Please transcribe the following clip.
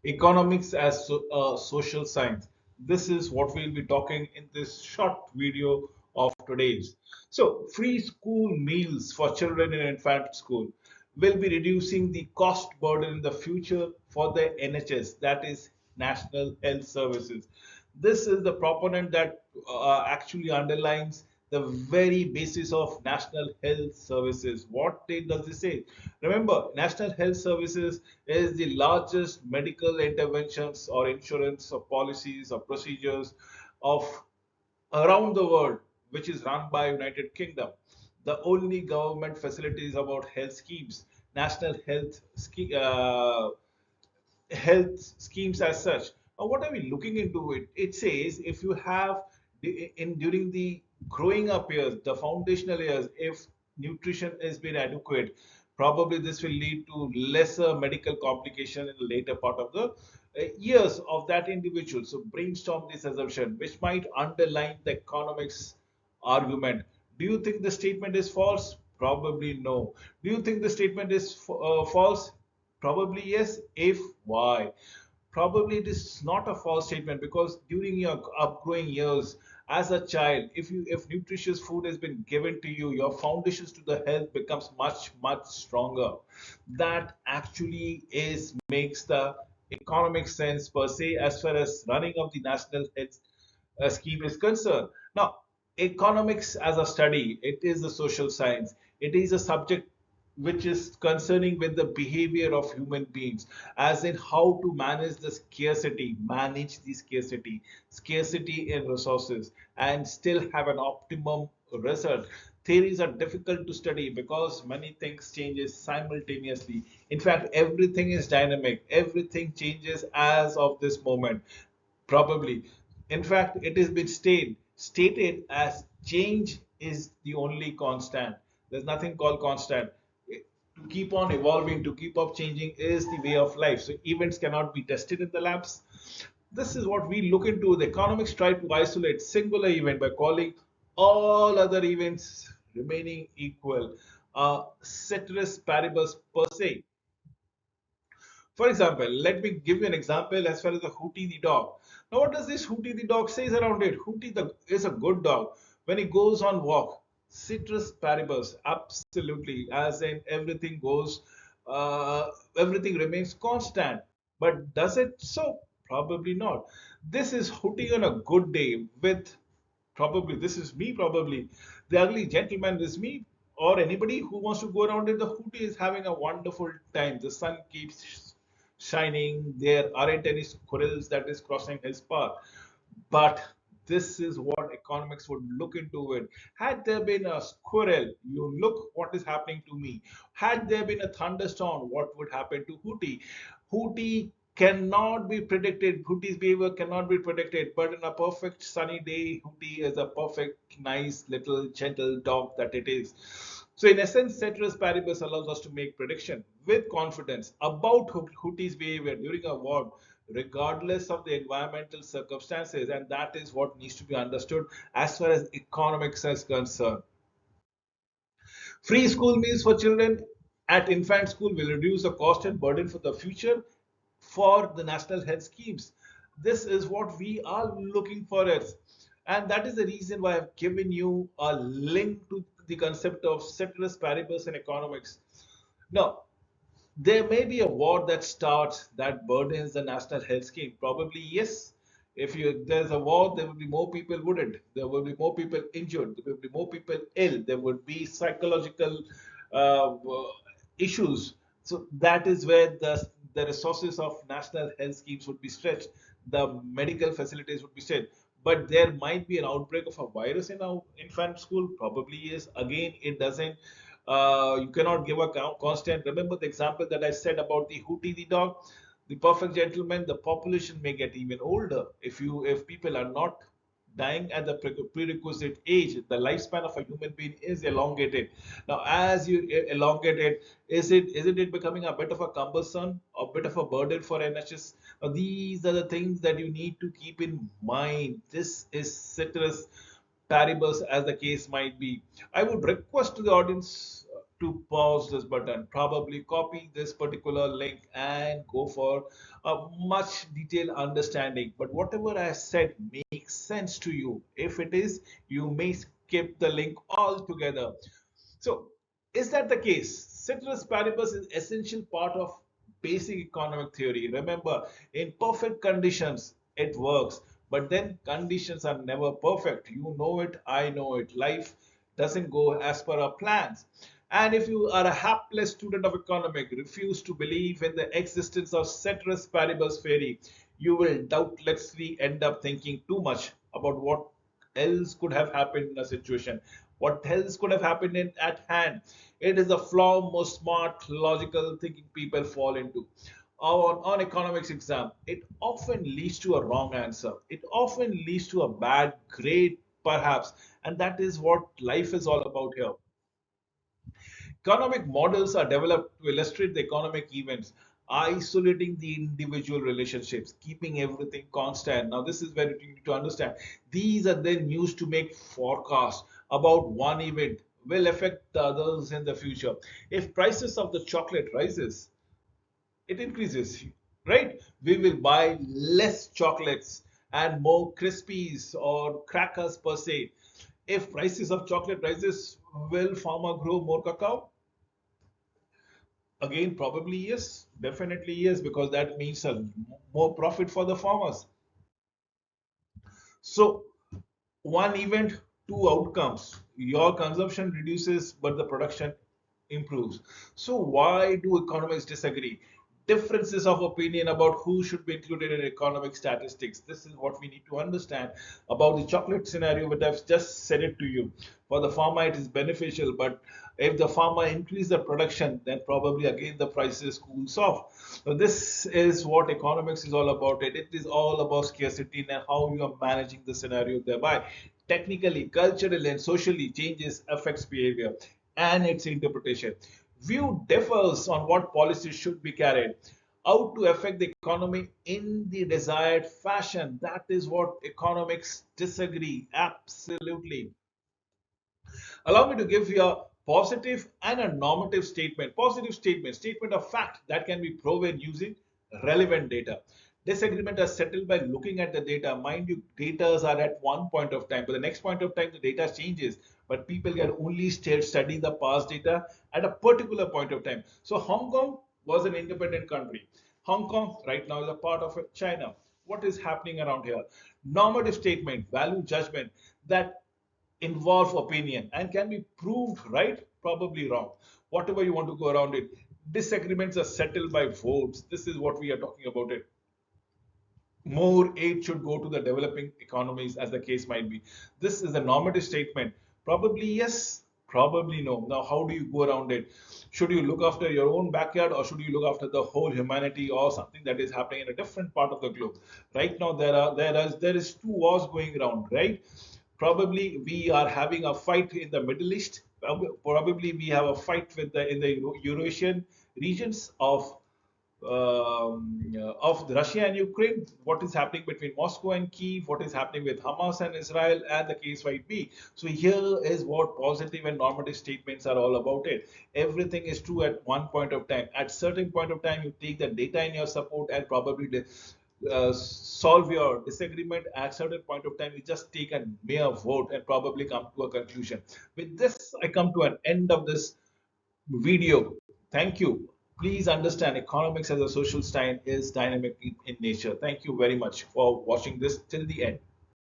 Economics as social science. This is what we'll be talking in this short video of today's. So, free school meals for children in infant school will be reducing the cost burden in the future for the NHS, that is National Health Services. This is the proponent that actually underlines the very basis of National Health Services. What does it say? Remember, National Health Services is the largest medical interventions or insurance or policies or procedures of around the world, which is run by United Kingdom. The only government facilities about health schemes, national health schemes as such. Now, what are we looking into it? It says if you have in during the growing up years, the foundational years, if nutrition has been adequate, probably this will lead to lesser medical complication in the later part of the years of that individual. So brainstorm this assumption, which might underline the economics argument. Do you think the statement is false? Probably no. Do you think the statement is false? Probably yes. If why? Probably it is not a false statement because during your upgrowing years as a child, if nutritious food has been given to you, your foundations to the health becomes much stronger. That actually is makes the economic sense per se as far as running of the national health scheme is concerned. Now, economics as a study, it is a social science. It is a subject which is concerning with the behavior of human beings, as in how to manage the scarcity in resources, and still have an optimum result. Theories are difficult to study because many things changes simultaneously. In fact, everything is dynamic. Everything changes as of this moment. Probably. In fact, it has been stated as change is the only constant. There's nothing called constant. To keep on evolving, to keep up changing is the way of life. So events cannot be tested in the labs. This is what we look into. The economics try to isolate singular event by calling all other events remaining equal. Ceteris paribus per se. For example, let me give you an example as far as the Hootie the dog. Now, what does this Hootie the dog says around it? Is a good dog when he goes on walk. Citrus paribus, absolutely, as in everything remains constant. But does it so? Probably not. This is Hootie on a good day with probably this is me probably the ugly gentleman is me or anybody who wants to go around in the hoodie is having a wonderful time. The sun keeps shining. There aren't any squirrels that is crossing his path. But this is what economics would look into it. Had there been a squirrel, you look what is happening to me. Had there been a thunderstorm, what would happen to Hootie? Hootie cannot be predicted. Hootie's behavior cannot be predicted. But in a perfect sunny day, Hootie is a perfect, nice, little, gentle dog that it is. So, in essence, ceteris paribus allows us to make prediction with confidence about Hootie's behavior during a war, regardless of the environmental circumstances, and that is what needs to be understood as far as economics is concerned. Free school meals for children at infant school will reduce the cost and burden for the future for the national health schemes. This is what we are looking for it. And that is the reason why I've given you a link to the concept of ceteris paribus in economics. Now, there may be a war that starts that burdens the national health scheme. Probably yes. If there's a war, there will be more people wouldn't. There will be more people injured. There will be more people ill. There would be psychological issues. So that is where the resources of national health schemes would be stretched. The medical facilities would be stretched. But there might be an outbreak of a virus in our infant school. Probably yes. Again, it doesn't you cannot give a constant. Remember the example that I said about the Hootie the dog, the perfect gentleman. The population may get even older if people are not dying at the prerequisite age. The lifespan of a human being is elongated. Now, as you elongate it, isn't it becoming a bit of a cumbersome, a bit of a burden for NHS? Now, these are the things that you need to keep in mind. This is citrus paribus as the case might be. I would request to the audience to pause this button, probably copy this particular link and go for a much detailed understanding. But whatever I said makes sense to you. If it is, you may skip the link altogether. So, is that the case? Ceteris paribus is essential part of basic economic theory. Remember, in perfect conditions, it works. But then conditions are never perfect. You know it, I know it. Life doesn't go as per our plans. And if you are a hapless student of economics, refuse to believe in the existence of ceteris paribus theory, you will doubtlessly end up thinking too much about what else could have happened in a situation, what else could have happened at hand. It is a flaw most smart, logical thinking people fall into. On economics exam, it often leads to a wrong answer. It often leads to a bad grade, perhaps. And that is what life is all about here. Economic models are developed to illustrate the economic events, isolating the individual relationships, keeping everything constant. Now, this is where you need to understand. These are then used to make forecasts about one event will affect the others in the future. If prices of the chocolate rises, it increases, right? We will buy less chocolates and more crispies or crackers per se. If prices of chocolate rises, will farmer grow more cacao? Again, probably yes, definitely yes, because that means a more profit for the farmers. So, one event, two outcomes. Your consumption reduces, but the production improves. So, why do economists disagree? Differences of opinion about who should be included in economic statistics. This is what we need to understand about the chocolate scenario, but I've just said it to you. For the farmer, it is beneficial, but if the farmer increase the production, then probably again the prices cools off. So this is what economics is all about. It is all about scarcity and how you are managing the scenario thereby. Technically, culturally, and socially, changes affects behavior and its interpretation. View differs on what policies should be carried out to affect the economy in the desired fashion. That is what economics disagree. Absolutely. Allow me to give you a positive and a normative statement. Positive statement, statement of fact that can be proven using relevant data. Disagreement are settled by looking at the data. Mind you, data are at one point of time, but the next point of time the data changes. But people can only study the past data at a particular point of time. So Hong Kong was an independent country. Hong Kong right now is a part of China. What is happening around here? Normative statement, value judgment that involve opinion and can be proved right, probably wrong. Whatever you want to go around it. Disagreements are settled by votes. This is what we are talking about it. More aid should go to the developing economies, as the case might be. This is a normative statement. Probably yes, probably no. Now, how do you go around it? Should you look after your own backyard or should you look after the whole humanity or something that is happening in a different part of the globe? Right now, there is two wars going around, right? Probably we are having a fight in the Middle East. Probably we have a fight with the in the Eurasian regions of Russia and Ukraine, what is happening between Moscow and Kiev, what is happening with Hamas and Israel, and the case might be. So here is what positive and normative statements are all about it. Everything is true at one point of time. At certain point of time, you take the data in your support and probably solve your disagreement. At certain point of time, you just take a mere vote and probably come to a conclusion. With this, I come to an end of this video. Thank you. Please understand economics as a social science is dynamic in nature. Thank you very much for watching this till the end.